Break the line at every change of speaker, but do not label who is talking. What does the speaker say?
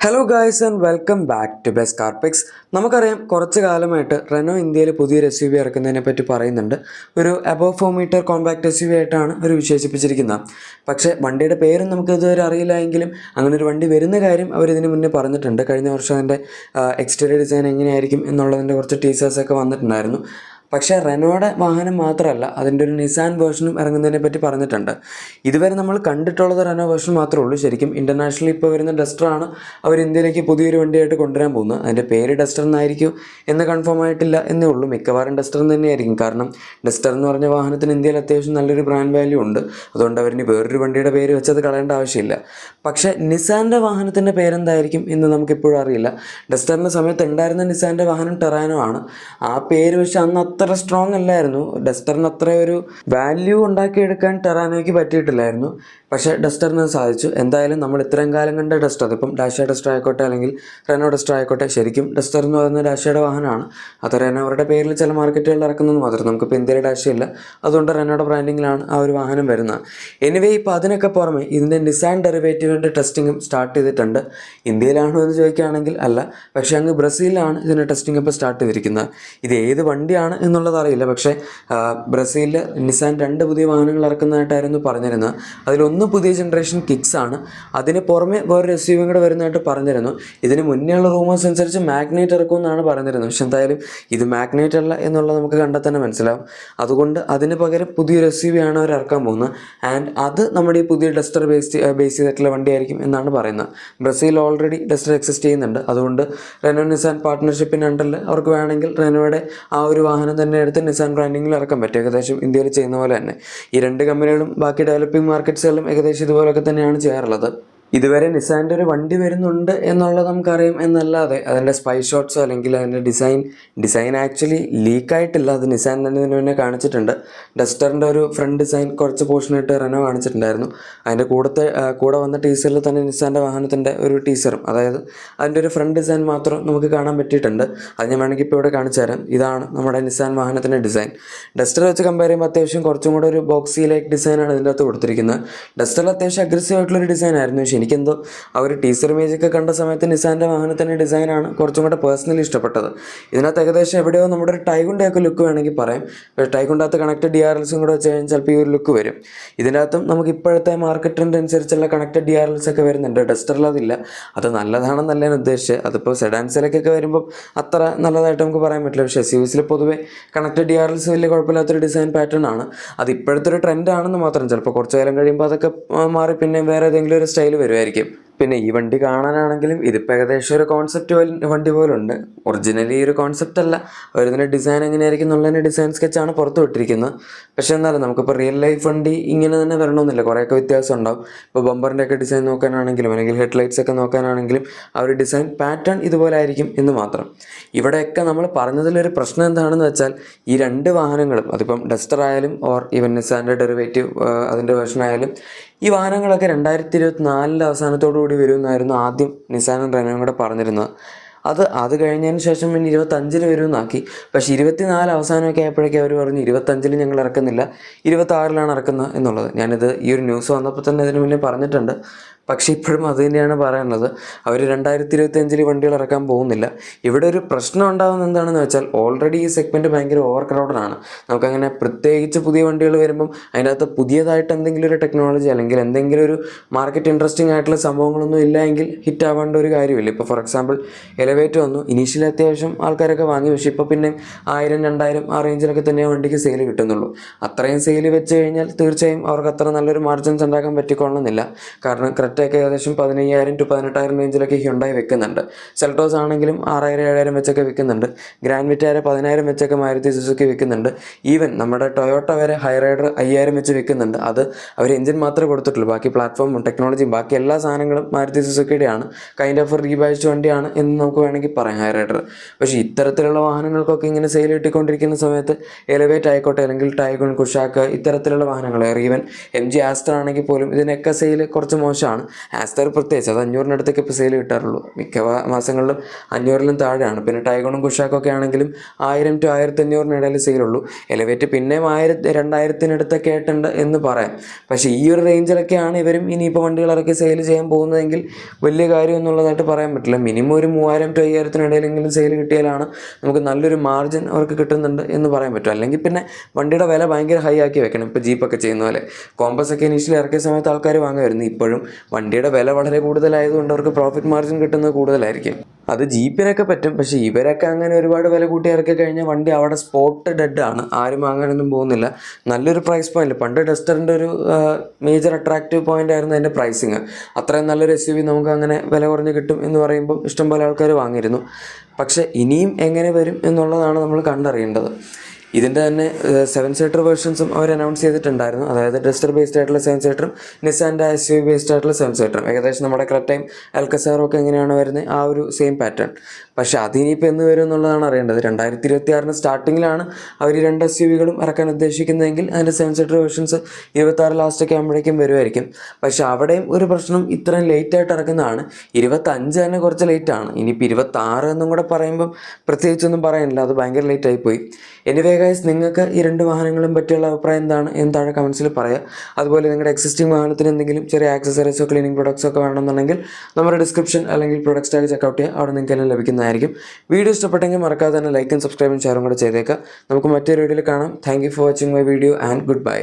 Hello guys and welcome back to Best Car Picks. നമുക്കറിയാം കുറച്ച് കാലമായിട്ട് റെനോ ഇന്ത്യയിൽ പുതിയൊരു എസ് യു വി ഇറക്കുന്നതിനെ പറ്റി പറയുന്നുണ്ട്. ഒരു above 4 metre compact S U V ആയിട്ടാണ് അവർ വിശേഷിപ്പിച്ചിരിക്കുന്നത്. പക്ഷേ വണ്ടിയുടെ പേരും നമുക്ക് ഇതുവരെ അറിയില്ല എങ്കിലും അങ്ങനെ ഒരു വണ്ടി വരുന്ന കാര്യം അവർ ഇതിന് മുന്നേ പറഞ്ഞിട്ടുണ്ട്. കഴിഞ്ഞ വർഷം അതിൻ്റെ എക്സ്റ്റീരിയർ ഡിസൈൻ എങ്ങനെയായിരിക്കും എന്നുള്ളതിൻ്റെ കുറച്ച് ടീസേഴ്സൊക്കെ വന്നിട്ടുണ്ടായിരുന്നു. പക്ഷേ റെനോയുടെ വാഹനം മാത്രമല്ല, അതിൻ്റെ ഒരു നിസാൻ വേർഷനും ഇറങ്ങുന്നതിനെ പറ്റി പറഞ്ഞിട്ടുണ്ട്. ഇതുവരെ നമ്മൾ കണ്ടിട്ടുള്ളത് റെനോ വേർഷൻ മാത്രമേ ഉള്ളൂ. ശരിക്കും ഇൻ്റർനാഷണലി ഇപ്പോൾ വരുന്ന ഡസ്റ്ററാണ് അവർ ഇന്ത്യയിലേക്ക് പുതിയൊരു വണ്ടിയായിട്ട് കൊണ്ടുവരാൻ പോകുന്നത്. അതിൻ്റെ പേര് ഡസ്റ്റർ എന്നായിരിക്കും എന്ന് കൺഫേം ആയിട്ടില്ല എന്നേ ഉള്ളൂ. മിക്കവാറും ഡസ്റ്റർ തന്നെയായിരിക്കും. കാരണം ഡസ്റ്റർ എന്ന് പറഞ്ഞ വാഹനത്തിന് ഇന്ത്യയിൽ അത്യാവശ്യം നല്ലൊരു ബ്രാൻഡ് വാല്യൂ ഉണ്ട്. അതുകൊണ്ട് അവരിന് വേറൊരു വണ്ടിയുടെ പേര് വെച്ചത് കളയേണ്ട ആവശ്യമില്ല. പക്ഷേ നിസാൻ്റെ വാഹനത്തിൻ്റെ പേരെന്തായിരിക്കും എന്ന് നമുക്കിപ്പോഴും അറിയില്ല. ഡസ്റ്ററിൻ്റെ സമയത്ത് ഉണ്ടായിരുന്ന നിസാൻ്റെ വാഹനം ടെറാനോ ആണ്. ആ പേര് വെച്ച് അന്ന് അത്ര സ്ട്രോങ് അല്ലായിരുന്നു. ഡസ്റ്ററിന് അത്ര ഒരു വാല്യൂ ഉണ്ടാക്കിയെടുക്കാൻ ടെറാനോയ്ക്ക് പറ്റിയിട്ടില്ലായിരുന്നു. പക്ഷേ ഡസ്റ്ററിന് സാധിച്ചു. എന്തായാലും നമ്മൾ ഇത്രയും കാലം കണ്ട ഡസ്റ്റർ, അതിപ്പം ഡാഷ്യ ഡസ്റ്റർ ആയിക്കോട്ടെ അല്ലെങ്കിൽ റെനോ ഡസ്റ്റർ ആയിക്കോട്ടെ, ശരിക്കും ഡസ്റ്റർ എന്ന് പറയുന്നത് ഡാഷ്യയുടെ വാഹനമാണ്. അത് റെനോയുടെ പേരിൽ ചില മാർക്കറ്റുകളിൽ ഇറക്കുന്നത് മാത്രം. നമുക്കിപ്പോൾ ഇന്ത്യയിൽ ഡാഷ്യ ഇല്ല, അതുകൊണ്ട് റെനോയുടെ ബ്രാൻഡിങ്ങിലാണ് ആ ഒരു വാഹനം വരുന്നത്. എനിവേ ഇപ്പോൾ അതിനൊക്കെ പുറമെ ഇതിൻ്റെ നിസാൻ ഡെറിവേറ്റീവിൻ്റെ ടെസ്റ്റിങ്ങും സ്റ്റാർട്ട് ചെയ്തിട്ടുണ്ട്. ഇന്ത്യയിലാണോ എന്ന് ചോദിക്കുകയാണെങ്കിൽ അല്ല, പക്ഷേ അങ്ങ് ബ്രസീലിലാണ് ഇതിൻ്റെ ടെസ്റ്റിംഗ് ഇപ്പോൾ സ്റ്റാർട്ട് ചെയ്തിരിക്കുന്നത്. ഇത് ഏത് വണ്ടിയാണ് എന്നുള്ളത് അറിയില്ല. പക്ഷേ ബ്രസീലിൽ നിസാൻ 2 പുതിയ വാഹനങ്ങൾ ഇറക്കുന്നതായിട്ടായിരുന്നു പറഞ്ഞിരുന്നത്. അതിലൊന്ന് പുതിയ ജനറേഷൻ കിക്സ് ആണ്. അതിന് പുറമെ വേറൊരു എസ് യു വി കൂടെ വരുന്നതായിട്ട് പറഞ്ഞിരുന്നു. ഇതിന് മുന്നേയുള്ള റൂമേഴ്സ് അനുസരിച്ച് മാഗ്നൈറ്റ് ഇറക്കുമെന്നാണ് പറഞ്ഞിരുന്നത്. പക്ഷെ എന്തായാലും ഇത് മാഗ്നൈറ്റ് അല്ല എന്നുള്ളത് നമുക്ക് കണ്ടാൽ തന്നെ മനസ്സിലാവും. അതുകൊണ്ട് അതിന് പകരം പുതിയൊരു എസ് യു വി ആണ് അവർ ഇറക്കാൻ പോകുന്നത്. ആൻഡ് അത് നമ്മുടെ ഈ പുതിയ ഡസ്റ്റർ ബേസ് ചെയ്തിട്ടുള്ള വണ്ടിയായിരിക്കും എന്നാണ് പറയുന്നത്. ബ്രസീൽ ഓൾറെഡി ഡസ്റ്റർ എക്സിസ്റ്റ് ചെയ്യുന്നുണ്ട്. അതുകൊണ്ട് റെനോ നിസാൻ പാർട്ട്ണർഷിപ്പിൻ്റെ അണ്ടറിൽ അവർക്ക് വേണമെങ്കിൽ റെനോയുടെ ആ ഒരു വാഹനം തന്നെ എടുത്ത് നിസാൻ ബ്രാൻഡിങ്ങിൽ ഇറക്കാൻ പറ്റും. ഏകദേശം ഇന്ത്യയിൽ ചെയ്യുന്ന പോലെ തന്നെ. ഈ 2 കമ്പനികളും ബാക്കി ഡെവലപ്പിംഗ് മാർക്കറ്റ്സുകളിലും ഏകദേശം ഇതുപോലൊക്കെ തന്നെയാണ് ചെയ്യാറുള്ളത്. ഇതുവരെ നിസാൻ്റെ ഒരു വണ്ടി വരുന്നുണ്ട് എന്നുള്ളത് നമുക്കറിയാം എന്നല്ലാതെ അതിൻ്റെ സ്പൈ ഷോട്ട്സോ അല്ലെങ്കിൽ അതിൻ്റെ ഡിസൈൻ ആക്ച്വലി ലീക്കായിട്ടില്ല. അത് നിസാൻ തന്നെ ഇതിന് മുന്നേ കാണിച്ചിട്ടുണ്ട്. ഡസ്റ്ററിൻ്റെ ഒരു ഫ്രണ്ട് ഡിസൈൻ കുറച്ച് പോർഷനായിട്ട് റെനോ കാണിച്ചിട്ടുണ്ടായിരുന്നു. അതിൻ്റെ കൂടെ വന്ന ടീസറിൽ തന്നെ നിസാൻ്റെ വാഹനത്തിൻ്റെ ഒരു ടീസറും, അതായത് അതിൻ്റെ ഒരു ഫ്രണ്ട് ഡിസൈൻ മാത്രം നമുക്ക് കാണാൻ പറ്റിയിട്ടുണ്ട്. അത് ഞാൻ വേണമെങ്കിൽ ഇപ്പോൾ ഇവിടെ കാണിച്ചു തരാം. ഇതാണ് നമ്മുടെ നിസാൻ വാഹനത്തിൻ്റെ ഡിസൈൻ. ഡസ്റ്റർ വെച്ച് കമ്പയർ ചെയ്യുമ്പോൾ അത്യാവശ്യം കുറച്ചും കൂടെ ഒരു ബോക്സി ലൈക്ക് ഡിസൈനാണ് ഇതിൻ്റെ അകത്ത് കൊടുത്തിരിക്കുന്നത്. ഡസ്റ്ററിൽ അത്യാവശ്യം അഗ്രസീവ് ആയിട്ടുള്ളൊരു ഡിസൈൻ ആയിരുന്നു. പക്ഷേ എനിക്കെന്തോ ആ ഒരു ടീസർ ഇമേജൊക്കെ കണ്ട സമയത്ത് നിസാൻ്റെ വാഹനത്തിൻ്റെ ഡിസൈനാണ് കുറച്ചും കൂടെ പേഴ്സണലി ഇഷ്ടപ്പെട്ടത്. ഇതിനകത്ത് ഏകദേശം എവിടെയോ നമ്മുടെ ഒരു ടൈഗുണ്ടൊക്കെ ലുക്ക് വേണമെങ്കിൽ പറയാം. ടൈഗുണ്ടകത്ത് കണക്റ്റഡ് DRLസും കൂടെ വെച്ച് കഴിഞ്ഞാൽ ചിലപ്പോൾ ഈ ഒരു ലുക്ക് വരും. ഇതിനകത്തും നമുക്ക് ഇപ്പോഴത്തെ മാർക്കറ്റ് ട്രെൻഡ് അനുസരിച്ചുള്ള കണക്റ്റഡ് DRLസ് ഒക്കെ വരുന്നുണ്ട്. ഡസ്റ്ററിൽ അതില്ല. അത് നല്ലതാണെന്നല്ല ഞാൻ ഉദ്ദേശിച്ചത്. അതിപ്പോൾ സെഡാൻസിലൊക്കെ വരുമ്പോൾ അത്ര നല്ലതായിട്ട് നമുക്ക് പറയാൻ പറ്റില്ല. പക്ഷേ SUVസിൽ പൊതുവേ കണക്റ്റഡ് DRLസ് വലിയ കുഴപ്പമില്ലാത്തൊരു ഡിസൈൻ പാറ്റേൺ ആണ്. അത് ഇപ്പോഴത്തെ ഒരു ട്രെൻഡാണെന്ന് മാത്രം. ചിലപ്പോൾ കുറച്ച് കാലം കഴിയുമ്പോൾ അതൊക്കെ മാറി പിന്നെ വേറെ ഏതെങ്കിലും ഒരു സ്റ്റൈൽ വരുമായിരിക്കും. പിന്നെ ഈ വണ്ടി കാണാനാണെങ്കിലും ഇതിപ്പോൾ ഏകദേശം ഒരു കോൺസെപ്റ്റ് വണ്ടി പോലുണ്ട്. ഒറിജിനലി ഒരു കോൺസെപ്റ്റ് അല്ല. അവരിതിൻ്റെ ഡിസൈൻ എങ്ങനെയായിരിക്കും എന്നുള്ളതിൻ്റെ ഡിസൈൻ സ്കെച്ചാണ് പുറത്ത് വിട്ടിരിക്കുന്നത്. പക്ഷേ എന്നാലും നമുക്കിപ്പോൾ റിയൽ ലൈഫ് വണ്ടി ഇങ്ങനെ തന്നെ വരണമെന്നില്ല. കുറേയൊക്കെ വ്യത്യാസം ഉണ്ടാവും. ഇപ്പോൾ ബമ്പറിൻ്റെ ഒക്കെ ഡിസൈൻ നോക്കാനാണെങ്കിലും അല്ലെങ്കിൽ ഹെഡ്ലൈറ്റ്സ് ഒക്കെ നോക്കാനാണെങ്കിലും ആ ഒരു ഡിസൈൻ പാറ്റേൺ ഇതുപോലെ ആയിരിക്കും എന്ന് മാത്രം. ഇവിടെയൊക്കെ നമ്മൾ പറഞ്ഞതിലൊരു പ്രശ്നം എന്താണെന്ന് വെച്ചാൽ ഈ 2 വാഹനങ്ങളും, അതിപ്പം ഡസ്റ്റർ ആയാലും ഓർ ഈവൻ നിസാൻ്റെ ഡെറിവേറ്റീവ് അതിൻ്റെ വേർഷൻ ആയാലും, ഈ വാഹനങ്ങളൊക്കെ 2024 അവസാനത്തോടു കൂടി വരുമെന്നായിരുന്നു ആദ്യം നിസാനും റെനോയും കൂടെ പറഞ്ഞിരുന്നത്. അത് കഴിഞ്ഞതിന് ശേഷം പിന്നെ 25 വരുമെന്നാക്കി. പക്ഷേ 24 അവസാനമൊക്കെ ആയപ്പോഴേക്കും അവർ പറഞ്ഞു 25 ഞങ്ങൾ ഇറക്കുന്നില്ല, 26 ഇറക്കുന്നത് എന്നുള്ളത്. ഞാനിത് ഈ ഒരു ന്യൂസ് വന്നപ്പോൾ തന്നെ ഇതിന് മുന്നേ പറഞ്ഞിട്ടുണ്ട്. പക്ഷേ ഇപ്പോഴും അത് തന്നെയാണ് പറയുന്നത്. അവർ 2025 വണ്ടികൾ ഇറക്കാൻ പോകുന്നില്ല. ഇവിടെ ഒരു പ്രശ്നം ഉണ്ടാകുന്നത് എന്താണെന്ന് വെച്ചാൽ ഓൾറെഡി ഈ സെഗ്മെൻറ്റ് ഭയങ്കര ഓവർ ക്രൗഡഡാണ്. നമുക്കങ്ങനെ പ്രത്യേകിച്ച് പുതിയ വണ്ടികൾ വരുമ്പം അതിനകത്ത് പുതിയതായിട്ട് എന്തെങ്കിലും ഒരു ടെക്നോളജി അല്ലെങ്കിൽ എന്തെങ്കിലും ഒരു മാർക്കറ്റ് ഇൻട്രസ്റ്റിംഗ് ആയിട്ടുള്ള സംഭവങ്ങളൊന്നും ഇല്ല എങ്കിൽ ഹിറ്റ് ആവേണ്ട ഒരു കാര്യമില്ല. ഇപ്പോൾ ഫോർ എക്സാമ്പിൾ എലവേറ്റർ വന്നു. ഇനീഷ്യലി അത്യാവശ്യം ആൾക്കാരൊക്കെ വാങ്ങി. പക്ഷേ ഇപ്പോൾ പിന്നെ 1000, 2000 ആ റേഞ്ചിലൊക്കെ തന്നെ വണ്ടിക്ക് സെയിൽ കിട്ടുന്നുള്ളൂ. അത്രയും സെയിൽ വെച്ച് കഴിഞ്ഞാൽ തീർച്ചയായും അവർക്ക് അത്ര നല്ലൊരു മാർജിൻസ് ഉണ്ടാക്കാൻ പറ്റിക്കൊള്ളുന്നില്ല. കാരണം ഒക്കെ ഏകദേശം 15,000 to 18,000 റേഞ്ചിലൊക്കെ ഹ്യുണ്ടായി വെക്കുന്നുണ്ട്. സെൽട്ടോസ് ആണെങ്കിലും 6,000, 7,000 വെച്ചൊക്കെ വിൽക്കുന്നുണ്ട്. ഗ്രാൻഡ് വിറ്റാര 10,000 വെച്ചൊക്കെ മാരുതി സുസുക്കി വിൽക്കുന്നുണ്ട്. ഈവൻ നമ്മുടെ ടൊയോട്ട വരെ ഹൈറൈഡർ 5,000 വെച്ച് വിൽക്കുന്നുണ്ട്. അത് അവർ എഞ്ചിൻ മാത്രമേ കൊടുത്തിട്ടുള്ളൂ. ബാക്കി പ്ലാറ്റ്ഫോമും ടെക്നോളജിയും ബാക്കി എല്ലാ സാധനങ്ങളും മാരുതി സുസുക്കിയുടെയാണ്. കൈൻഡ് ഓഫ് റീബാച്ച്ഡ് വണ്ടിയാണ് എന്ന് നമുക്ക് വേണമെങ്കിൽ പറയാം ഹൈറൈഡർ. പക്ഷേ ഇത്തരത്തിലുള്ള വാഹനങ്ങൾക്കൊക്കെ ഇങ്ങനെ സെയിൽ കിട്ടിക്കൊണ്ടിരിക്കുന്ന സമയത്ത് എലവേറ്റ് ആയിക്കോട്ടെ അല്ലെങ്കിൽ ടൈഗൺ, കുഷാക്ക് ഇത്തരത്തിലുള്ള വാഹനങ്ങൾ, ഈവൻ MG ആസ്റ്റർ ആണെങ്കിൽ പോലും ഇതിനൊക്കെ സെയിൽ കുറച്ച് മോശമാണ്. ആസ്റ്റർ പ്രത്യേകിച്ച് അത് 500-ന് ഇപ്പോൾ സെയിൽ കിട്ടാറുള്ളൂ. മിക്ക മാസങ്ങളിലും 500-ലും താഴെയാണ്. പിന്നെ ടൈഗോണും കുഷാക്കൊക്കെ ആണെങ്കിലും 1000 to 1500 ഇടയിൽ സെയിലുള്ളൂ. എലിവേറ്റ് പിന്നെയും 1000-2000-ത്തിനടുത്തൊക്കെ ആയിട്ടുണ്ട് എന്ന് പറയാം. പക്ഷേ ഈ ഒരു റേഞ്ചിലൊക്കെയാണ് ഇവരും ഇനിയിപ്പോൾ വണ്ടികൾ ഇറക്കി സെയിൽ ചെയ്യാൻ പോകുന്നതെങ്കിൽ വലിയ കാര്യം എന്നുള്ളതായിട്ട് പറയാൻ പറ്റില്ല. മിനിമം ഒരു 3000 to 5000-ത്തിനിടയിലെങ്കിലും സെയിൽ കിട്ടിയാലാണ് നമുക്ക് നല്ലൊരു മാർജിൻ അവർക്ക് കിട്ടുന്നുണ്ട് എന്ന് പറയാൻ പറ്റും. അല്ലെങ്കിൽ പിന്നെ വണ്ടിയുടെ വില ഭയങ്കര ഹൈ ആക്കി വെക്കണം. ഇപ്പോൾ ജീപ്പൊക്കെ ചെയ്യുന്ന പോലെ കോമ്പസ് ഒക്കെ ഇനീഷ്യലി ഇറക്കിയ സമയത്ത് ആൾക്കാർ വാങ്ങുമായിരുന്നു. ഇപ്പോഴും വണ്ടിയുടെ വില വളരെ കൂടുതലായതുകൊണ്ട് അവർക്ക് പ്രോഫിറ്റ് മാർജിൻ കിട്ടുന്നത് കൂടുതലായിരിക്കും. അത് ജീപ്പിനൊക്കെ പറ്റും. പക്ഷേ ഇവരൊക്കെ അങ്ങനെ ഒരുപാട് വില കൂട്ടി ഇറക്കി കഴിഞ്ഞാൽ വണ്ടി അവിടെ സ്പോട്ട് ഡെഡ് ആണ്. ആരും വാങ്ങാനൊന്നും പോകുന്നില്ല. നല്ലൊരു പ്രൈസ് പോയിന്റ്. പണ്ട് ഡസ്റ്ററിൻ്റെ ഒരു മേജർ അട്രാക്റ്റീവ് പോയിന്റ് ആയിരുന്നു അതിൻ്റെ പ്രൈസിങ്. അത്രയും നല്ലൊരു SUV നമുക്ക് അങ്ങനെ വില കുറഞ്ഞ് കിട്ടും എന്ന് പറയുമ്പം ഇഷ്ടംപോലെ ആൾക്കാർ വാങ്ങിയിരുന്നു. പക്ഷേ ഇനിയും എങ്ങനെ വരും എന്നുള്ളതാണ് നമ്മൾ കണ്ടറിയേണ്ടത്. ഇതിൻ്റെ തന്നെ 7 സീറ്റർ വേർഷൻസും അവർ അനൗൺസ് ചെയ്തിട്ടുണ്ടായിരുന്നു. അതായത് ഡസ്റ്റർ ബേസ്ഡ് ആയിട്ടുള്ള 7 സീറ്ററും നിസാൻ്റെ SUV ബേസ്ഡ് ആയിട്ടുള്ള 7 സീറ്ററും. ഏകദേശം നമ്മുടെ ക്രെറ്റയും അൽക്കസാറും ഒക്കെ എങ്ങനെയാണ് വരുന്നത് ആ ഒരു സെയിം പാറ്റേൺ. പക്ഷേ അതിനിപ്പോൾ എന്ന് വരും എന്നുള്ളതാണ് അറിയേണ്ടത്. 2026 സ്റ്റാർട്ടിങ്ങിലാണ് അവർ 2 SUVകളും ഇറക്കാൻ ഉദ്ദേശിക്കുന്നതെങ്കിൽ അതിൻ്റെ 7 സീറ്റർ വേർഷൻസ് 26 ലാസ്റ്റൊക്കെ ആകുമ്പോഴേക്കും വരുമായിരിക്കും. പക്ഷേ അവിടെയും ഒരു പ്രശ്നം ഇത്രയും ലേറ്റായിട്ട് ഇറക്കുന്നതാണ്. 25 തന്നെ കുറച്ച് ലേറ്റാണ്. ഇനിയിപ്പോൾ 26 എന്നും കൂടെ പറയുമ്പം പ്രത്യേകിച്ചൊന്നും പറയാനില്ല, അത് ഭയങ്കര ലേറ്റായിപ്പോയി. എനിവേ ഗൈസ്, നിങ്ങൾക്ക് ഈ 2 വാഹനങ്ങളും പറ്റിയുള്ള അഭിപ്രായം എന്താണ് എന്ന് താഴെ കമൻസിൽ പറയുക. അതുപോലെ നിങ്ങളുടെ എക്സിസ്റ്റിംഗ് വാഹനത്തിന് എന്തെങ്കിലും ചെറിയ ആക്സസറീസോ ക്ലീനിങ് പ്രൊഡക്ട്സോ ഒക്കെ വേണമെന്നുണ്ടെങ്കിൽ നമ്മുടെ ഡിസ്ക്രിപ്ഷൻ അല്ലെങ്കിൽ പ്രൊഡക്ട്സ് ടാഗ് ചെക്കൗട്ട് ചെയ്യുക. അവിടെ നിങ്ങൾക്ക് എല്ലാം ലഭിക്കുന്നതായിരിക്കും. വീഡിയോ ഇഷ്ടപ്പെട്ടെങ്കിൽ മറക്കാതെ തന്നെ ലൈക്കും സബ്സ്ക്രൈബും ഷെയറും കൂടെ ചെയ്തേക്കുക. നമുക്ക് മറ്റൊരു വീഡിയോയിൽ കാണാം. Thank you for watching my video and good bye.